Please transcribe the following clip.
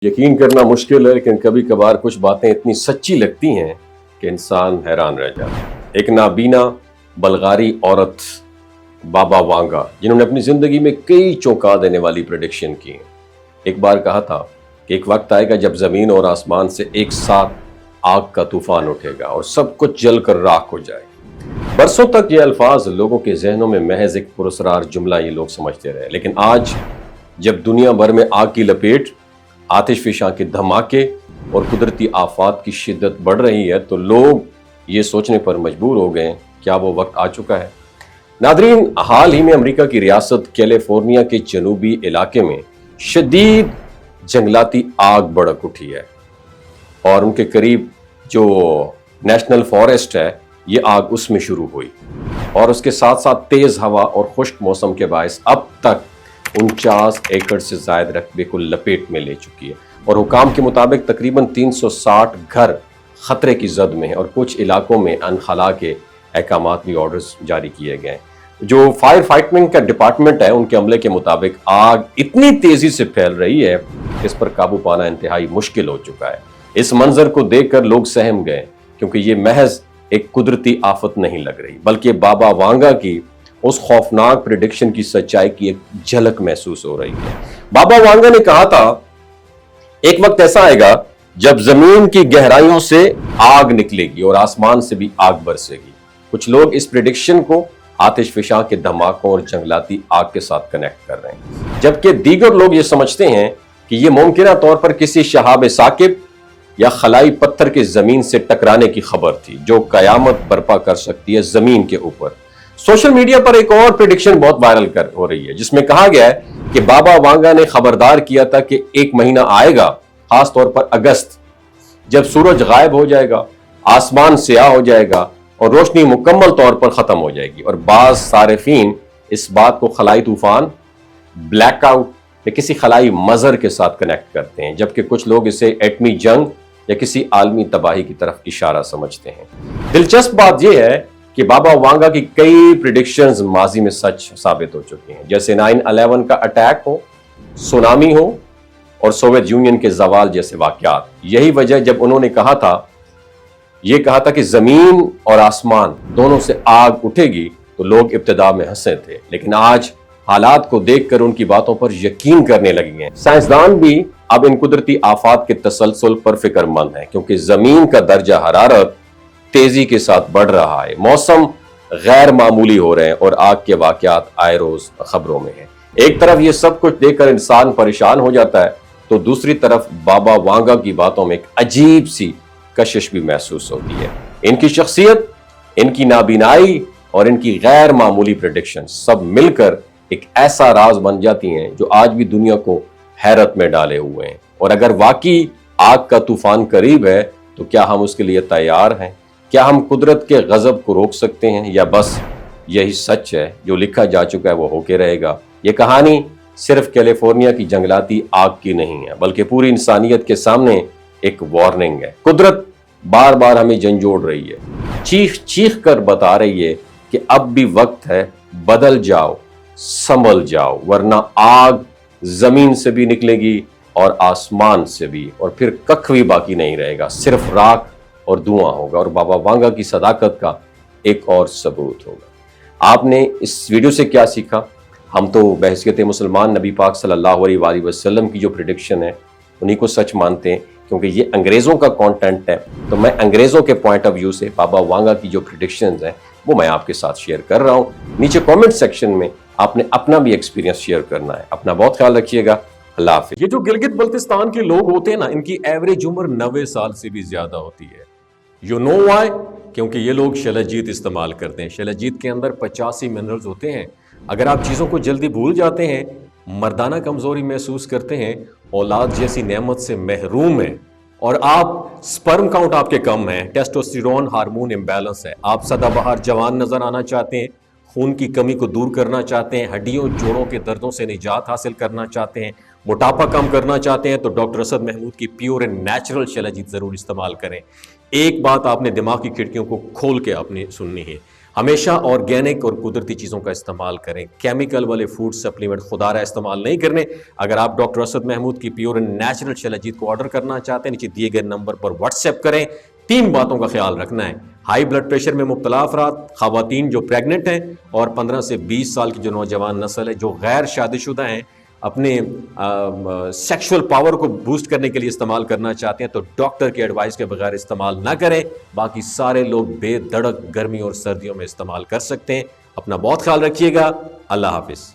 यकीन करना मुश्किल है, लेकिन कभी कभार कुछ बातें इतनी सच्ची लगती हैं कि इंसान हैरान रह जाता है। एक नाबीना बल्गारी औरत बाबा वांगा, जिन्होंने अपनी जिंदगी में कई चौंका देने वाली प्रेडिक्शन की हैं, एक बार कहा था कि एक वक्त आएगा जब जमीन और आसमान से एक साथ आग का तूफान उठेगा और सब कुछ जलकर राख हो जाएगा। बरसों तक ये अल्फाज लोगों के जहनों में महज एक पुरस्कार जुमला ये लोग समझते रहे, लेकिन आज जब दुनिया भर में आग की लपेट, आतिशफिशां के धमाके और कुदरती आफात की शिद्दत बढ़ रही है, तो लोग ये सोचने पर मजबूर हो गए क्या वो वक्त आ चुका है। नादरीन, हाल ही में अमेरिका की रियासत कैलिफोर्निया के जनूबी इलाके में शदीद जंगलाती आग भड़क उठी है और उनके करीब जो नेशनल फॉरेस्ट है, ये आग उसमें शुरू हुई और उसके साथ साथ तेज हवा और खुश्क मौसम के बायस अब तक 49 एकड़ से जायद रकबे को लपेट में ले चुकी है और हुकाम के मुताबिक तकरीबन 360 घर खतरे की जद में है और कुछ इलाकों में अनखला के अहकामात भी ऑर्डर्स जारी किए गए हैं। जो फायर फाइटिंग का डिपार्टमेंट है, उनके अमले के मुताबिक आग इतनी तेजी से फैल रही है कि इस पर काबू पाना इंतहाई मुश्किल हो चुका है। इस मंजर को देखकर लोग सहम गए, क्योंकि ये महज एक कुदरती आफत नहीं लग रही, बल्कि बाबा वांगा की उस खौफनाक प्रेडिक्शन की सच्चाई की एक झलक महसूस हो रही है। बाबा वांगा ने कहा था, एक वक्त ऐसा आएगा जब जमीन की गहराइयों से आग निकलेगी और आसमान से भी आग बरसेगी। कुछ लोग इस प्रेडिक्शन को आतिशफिशां के धमाकों और जंगलाती आग के साथ कनेक्ट कर रहे हैं, जबकि दीगर लोग ये समझते हैं कि यह मुमकिन तौर पर किसी शहाब साकिब या खलाई पत्थर के जमीन से टकराने की खबर थी, जो कयामत बर्पा कर सकती है जमीन के ऊपर। सोशल मीडिया पर एक और प्रेडिक्शन बहुत वायरल हो रही है, जिसमें कहा गया है कि बाबा वांगा ने खबरदार किया था कि एक महीना आएगा, खास तौर पर अगस्त, जब सूरज गायब हो जाएगा, आसमान स्याह हो जाएगा और रोशनी मुकम्मल तौर पर खत्म हो जाएगी। और बाज सारिफीन इस बात को खलाई तूफान, ब्लैकआउट या किसी खलाई मजर के साथ कनेक्ट करते हैं, जबकि कुछ लोग इसे एटमी जंग या किसी आलमी तबाही की तरफ इशारा समझते हैं। दिलचस्प बात यह है कि बाबा वांगा की कई प्रेडिक्शंस माजी में सच साबित हो चुकी हैं, जैसे 9/11 का अटैक हो, सुनामी हो और सोवियत यूनियन के जवाल जैसे वाकयात। यही वजह जब उन्होंने कहा था कि जमीन और आसमान दोनों से आग उठेगी, तो लोग इब्तिदा में हंसे थे, लेकिन आज हालात को देखकर उनकी बातों पर यकीन करने लगे हैं। साइंसदान भी अब इन कुदरती आफात के तसलसल पर फिक्रमंद हैं, क्योंकि जमीन का दर्जा हरारत तेजी के साथ बढ़ रहा है, मौसम गैर मामूली हो रहे हैं और आग के वाकयात आए रोज खबरों में है। एक तरफ ये सब कुछ देखकर इंसान परेशान हो जाता है, तो दूसरी तरफ बाबा वांगा की बातों में एक अजीब सी कशिश भी महसूस होती है। इनकी शख्सियत, इनकी नाबीनाई और इनकी गैर मामूली प्रेडिक्शन सब मिलकर एक ऐसा राज बन जाती हैं जो आज भी दुनिया को हैरत में डाले हुए हैं। और अगर वाकई आग का तूफान करीब है, तो क्या हम उसके लिए तैयार हैं? क्या हम कुदरत के गजब को रोक सकते हैं, या बस यही सच है, जो लिखा जा चुका है वो होके रहेगा? ये कहानी सिर्फ कैलिफोर्निया की जंगलाती आग की नहीं है, बल्कि पूरी इंसानियत के सामने एक वार्निंग है। कुदरत बार बार हमें झंझोड़ रही है, चीख चीख कर बता रही है कि अब भी वक्त है, बदल जाओ, संभल जाओ, वरना आग जमीन से भी निकलेगी और आसमान से भी, और फिर कख भी बाकी नहीं रहेगा, सिर्फ राख और धुआं होगा। और बाबा वांगा की सदाकत का एक और सबूत होगा। आपने इस वीडियो से क्या सीखा? हम तो बहैसियत मुसलमान नबी पाक सल्लल्लाहु अलैहि वसल्लम की जो प्रेडिक्शन है उन्हीं को सच मानते हैं, क्योंकि ये अंग्रेज़ों का कंटेंट है, तो मैं अंग्रेज़ों के पॉइंट ऑफ व्यू से बाबा वांगा की जो प्रेडिक्शंस हैं वो मैं आपके साथ शेयर कर रहा हूँ। नीचे कमेंट सेक्शन में आपने अपना भी एक्सपीरियंस शेयर करना है। अपना बहुत ख्याल रखिएगा। अल्लाह हाफिज़। ये जो गिलगित बल्तिस्तान के लोग होते हैं ना, इनकी एवरेज उम्र 90 साल से भी ज्यादा होती है। You know why? क्योंकि ये लोग शलजीत इस्तेमाल करते हैं। शलजीत के अंदर 85 मिनरल्स होते हैं। अगर आप चीज़ों को जल्दी भूल जाते हैं, मर्दाना कमज़ोरी महसूस करते हैं, औलाद जैसी नेमत से महरूम हैं, और आप स्पर्म काउंट आपके कम है, टेस्टोस्टेरोन हार्मोन इम्बैलेंस है, आप सदाबहार जवान नज़र आना चाहते हैं, खून की कमी को दूर करना चाहते हैं, हड्डियों जोड़ों के दर्दों से निजात हासिल करना चाहते हैं, मोटापा कम करना चाहते हैं, तो डॉक्टर असद महमूद की प्योर एंड नेचुरल शलजीत ज़रूर इस्तेमाल करें। एक बात आपने दिमाग की खिड़कियों को खोल के आपने सुननी है। ہمیشہ آرگینک اور قدرتی چیزوں کا استعمال کریں. کیمیکل والے فوڈ سپلیمنٹ خدا رہا استعمال نہیں کرنے. اگر آپ ڈاکٹر اسد محمود کی پیور اینڈ نیچرل شیلاجیت کو آرڈر کرنا چاہتے ہیں، نیچے دیے گئے نمبر پر واٹس ایپ کریں. 3 باتوں کا خیال رکھنا ہے: ہائی بلڈ پریشر میں مبتلا افراد، خواتین جو پریگننٹ ہیں، اور 15 سے 20 سال کی جو نوجوان نسل ہے جو غیر شادی شدہ ہیں، اپنے سیکشول پاور کو بوسٹ کرنے کے لیے استعمال کرنا چاہتے ہیں تو ڈاکٹر کے ایڈوائس کے بغیر استعمال نہ کریں. باقی سارے لوگ بے دھڑک گرمی اور سردیوں میں استعمال کر سکتے ہیں. اپنا بہت خیال رکھیے گا. اللہ حافظ.